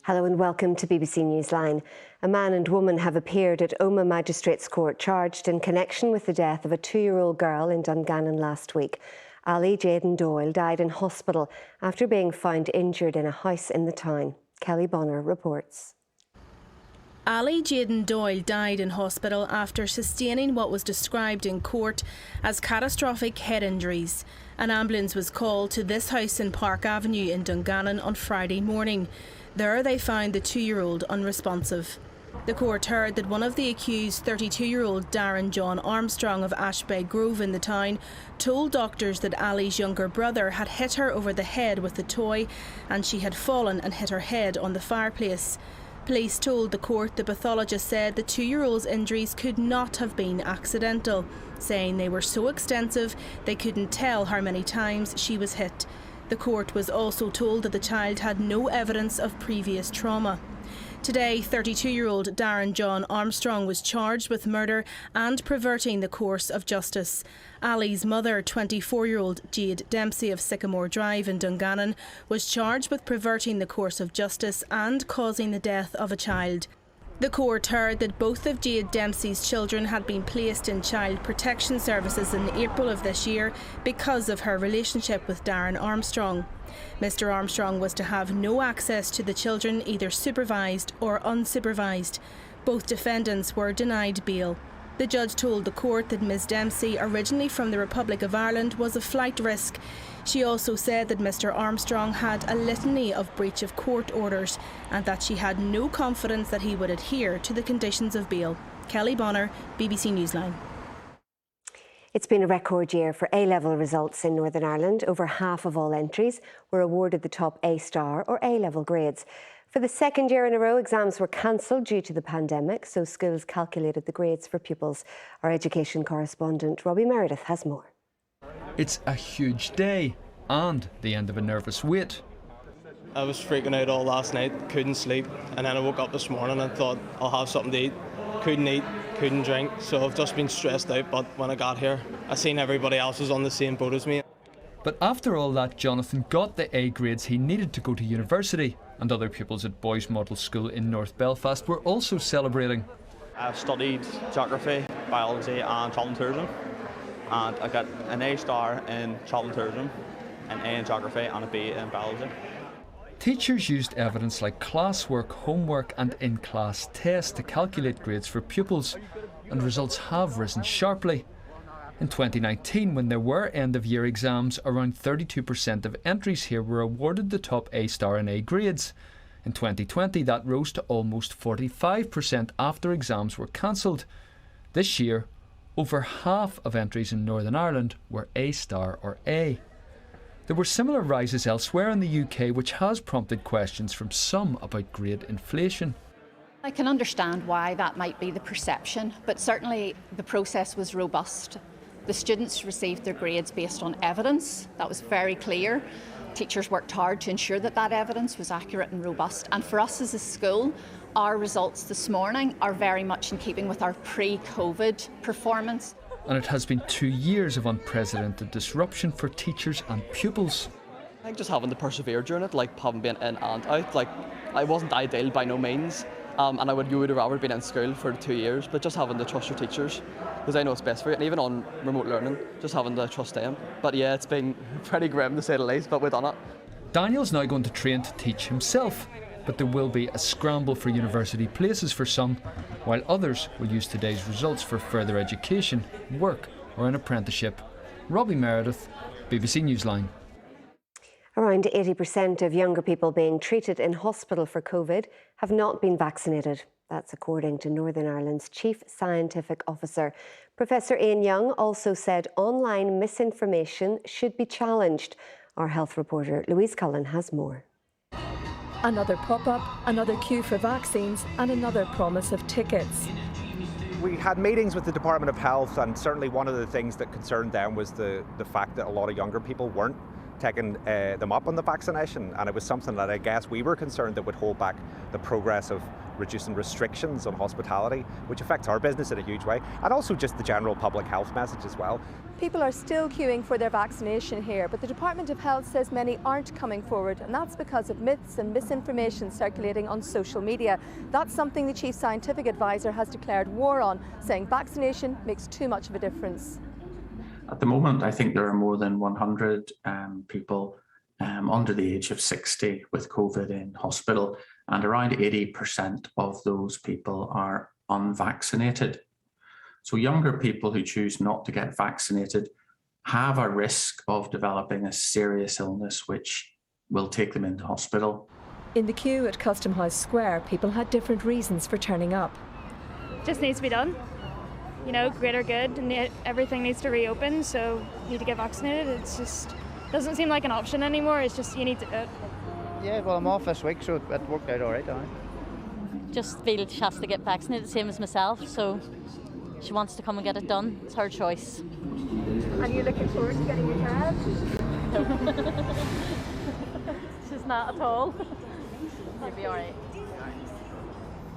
Hello and welcome to BBC Newsline. A man and woman have appeared at Omagh Magistrates Court charged in connection with the death of a 2-year-old girl in Dungannon last week. Ali Jaden Doyle died in hospital after being found injured in a house in the town. Kelly Bonner reports. Ali Jaden Doyle died in hospital after sustaining what was described in court as catastrophic head injuries. An ambulance was called to this house in Park Avenue in Dungannon on Friday morning. There they found the 2-year-old unresponsive. The court heard that one of the accused, 32-year-old Darren John Armstrong of Ashbay Grove in the town, told doctors that Ali's younger brother had hit her over the head with a toy and she had fallen and hit her head on the fireplace. Police told the court the pathologist said the 2-year-old's injuries could not have been accidental, saying they were so extensive they couldn't tell how many times she was hit. The court was also told that the child had no evidence of previous trauma. Today, 32-year-old Darren John Armstrong was charged with murder and perverting the course of justice. Ali's mother, 24-year-old Jade Dempsey of Sycamore Drive in Dungannon, was charged with perverting the course of justice and causing the death of a child. The court heard that both of Jade Dempsey's children had been placed in child protection services in April of this year because of her relationship with Darren Armstrong. Mr. Armstrong was to have no access to the children, either supervised or unsupervised. Both defendants were denied bail. The judge told the court that Ms Dempsey, originally from the Republic of Ireland, was a flight risk. She also said that Mr. Armstrong had a litany of breach of court orders and that she had no confidence that he would adhere to the conditions of bail. Kelly Bonner, BBC Newsline. It's been a record year for A-level results in Northern Ireland. Over half of all entries were awarded the top A-star or A-level grades. For the second year in a row, exams were cancelled due to the pandemic, so schools calculated the grades for pupils. Our education correspondent Robbie Meredith has more. It's a huge day and the end of a nervous wait. I was freaking out all last night, couldn't sleep, and then I woke up this morning and thought I'll have something to eat. Couldn't eat, couldn't drink, so I've just been stressed out, but when I got here, I seen everybody else was on the same boat as me. But after all that, Jonathan got the A grades he needed to go to university, and other pupils at Boys Model School in North Belfast were also celebrating. I studied geography, biology and travel and tourism, and I got an A star in travel and tourism, an A in geography and a B in biology. Teachers used evidence like classwork, homework and in-class tests to calculate grades for pupils, and results have risen sharply. In 2019, when there were end-of-year exams, around 32% of entries here were awarded the top A-star and A grades. In 2020, that rose to almost 45% after exams were cancelled. This year, over half of entries in Northern Ireland were A-star or A. There were similar rises elsewhere in the UK, which has prompted questions from some about grade inflation. I can understand why that might be the perception, but certainly the process was robust. The students received their grades based on evidence. That was very clear. Teachers worked hard to ensure that that evidence was accurate and robust. And for us as a school, our results this morning are very much in keeping with our pre-COVID performance. And it has been 2 years of unprecedented disruption for teachers and pupils. I think just having to persevere during it, like having been in and out, like I wasn't ideal by no means. And you would have rather been in school for 2 years, but just having to trust your teachers, because they know what's best for you, and even on remote learning, just having to trust them. But yeah, it's been pretty grim to say the least, but we've done it. Daniel's now going to train to teach himself, but there will be a scramble for university places for some, while others will use today's results for further education, work or an apprenticeship. Robbie Meredith, BBC Newsline. Around 80% of younger people being treated in hospital for COVID have not been vaccinated. That's according to Northern Ireland's Chief Scientific Officer. Professor Ian Young also said online misinformation should be challenged. Our health reporter Louise Cullen has more. Another pop-up, another queue for vaccines and another promise of tickets. We had meetings with the Department of Health, and certainly one of the things that concerned them was the fact that a lot of younger people weren't taken them up on the vaccination, and it was something that I guess we were concerned that would hold back the progress of reducing restrictions on hospitality, which affects our business in a huge way, and also just the general public health message as well. People are still queuing for their vaccination here, but the Department of Health says many aren't coming forward, and that's because of myths and misinformation circulating on social media. That's something the Chief Scientific Advisor has declared war on, saying vaccination makes too much of a difference. At the moment, I think there are more than 100 people under the age of 60 with COVID in hospital, and around 80% of those people are unvaccinated. So younger people who choose not to get vaccinated have a risk of developing a serious illness which will take them into hospital. In the queue at Custom House Square, people had different reasons for turning up. Just needs to be done. You know, greater good, and everything needs to reopen, so you need to get vaccinated. It's just doesn't seem like an option anymore. It's just you need to do it. Yeah, well, I'm off this week, so it worked out all right. Just feel she has to get vaccinated, same as myself, so she wants to come and get it done. It's her choice. And you're looking forward to getting your jab? No. She's not at all. You'll be all right.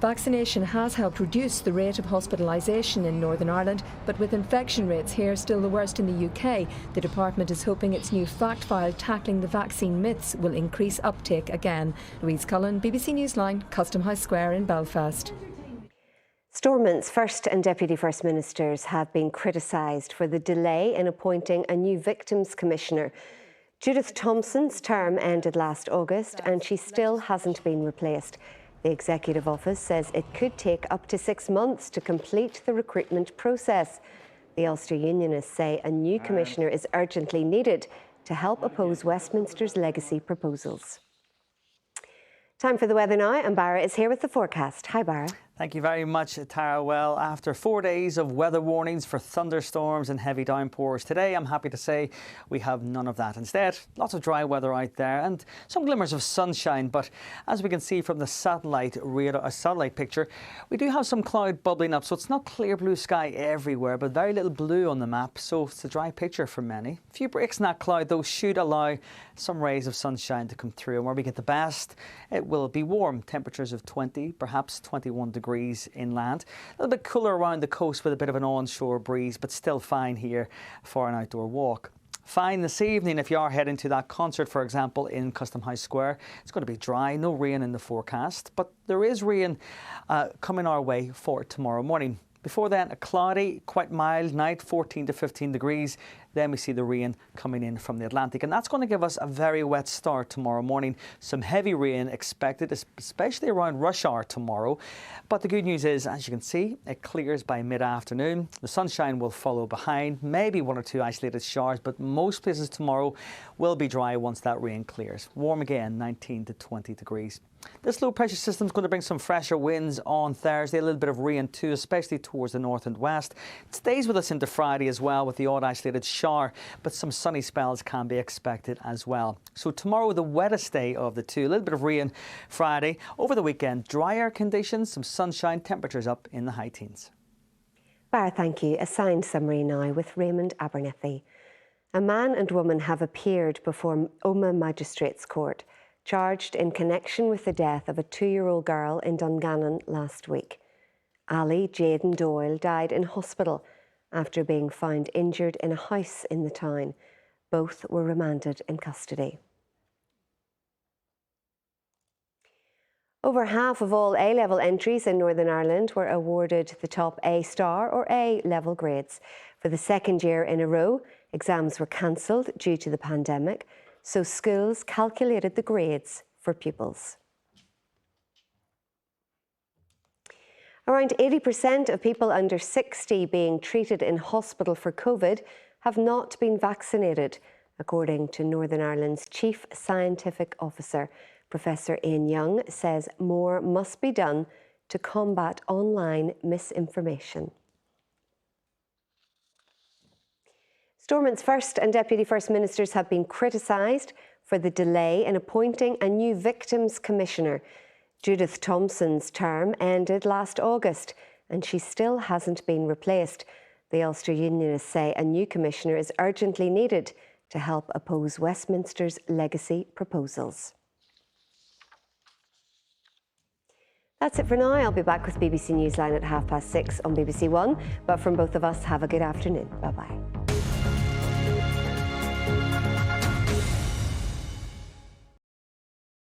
Vaccination has helped reduce the rate of hospitalisation in Northern Ireland, but with infection rates here still the worst in the UK, the department is hoping its new fact file tackling the vaccine myths will increase uptake again. Louise Cullen, BBC Newsline, Custom House Square in Belfast. Stormont's First and Deputy First Ministers have been criticised for the delay in appointing a new Victims Commissioner. Judith Thompson's term ended last August and she still hasn't been replaced. The Executive Office says it could take up to 6 months to complete the recruitment process. The Ulster Unionists say a new commissioner is urgently needed to help oppose Westminster's legacy proposals. Time for the weather now, and Barra is here with the forecast. Hi, Barra. Thank you very much, Tara. Well, after 4 days of weather warnings for thunderstorms and heavy downpours, today I'm happy to say we have none of that. Instead, lots of dry weather out there and some glimmers of sunshine. But as we can see from the satellite picture, we do have some cloud bubbling up. So it's not clear blue sky everywhere, but very little blue on the map. So it's a dry picture for many. A few breaks in that cloud, though, should allow some rays of sunshine to come through. And where we get the best, it will be warm. Temperatures of 20, perhaps 21 degrees inland. A little bit cooler around the coast with a bit of an onshore breeze, but still fine here for an outdoor walk. Fine this evening if you are heading to that concert, for example, in Custom House Square. It's going to be dry, no rain in the forecast, but there is rain coming our way for tomorrow morning. Before then, a cloudy, quite mild night, 14 to 15 degrees. Then we see the rain coming in from the Atlantic, and that's going to give us a very wet start tomorrow morning. Some heavy rain expected, especially around rush hour tomorrow. But the good news is, as you can see, it clears by mid-afternoon. The sunshine will follow behind, maybe 1 or 2 isolated showers, but most places tomorrow will be dry once that rain clears. Warm again, 19 to 20 degrees. This low pressure system is going to bring some fresher winds on Thursday, a little bit of rain too, especially towards the north and west. It stays with us into Friday as well with the odd isolated shower, but some sunny spells can be expected as well. So tomorrow, the wettest day of the two, a little bit of rain Friday. Over the weekend, drier conditions, some sunshine, temperatures up in the high teens. Barra, thank you. A signed summary now with Raymond Abernethy. A man and woman have appeared before Omagh Magistrates Court, charged in connection with the death of a 2-year-old girl in Dungannon last week. Ali Jaden Doyle died in hospital after being found injured in a house in the town. Both were remanded in custody. Over half of all A-level entries in Northern Ireland were awarded the top A star or A-level grades. For the second year in a row, exams were cancelled due to the pandemic, so schools calculated the grades for pupils. Around 80% of people under 60 being treated in hospital for COVID have not been vaccinated, according to Northern Ireland's Chief Scientific Officer. Professor Ian Young says more must be done to combat online misinformation. Stormont's First and Deputy First Ministers have been criticised for the delay in appointing a new Victims Commissioner. Judith Thompson's term ended last August and she still hasn't been replaced. The Ulster Unionists say a new commissioner is urgently needed to help oppose Westminster's legacy proposals. That's it for now. I'll be back with BBC Newsline at 6:30 on BBC One. But from both of us, have a good afternoon. Bye-bye.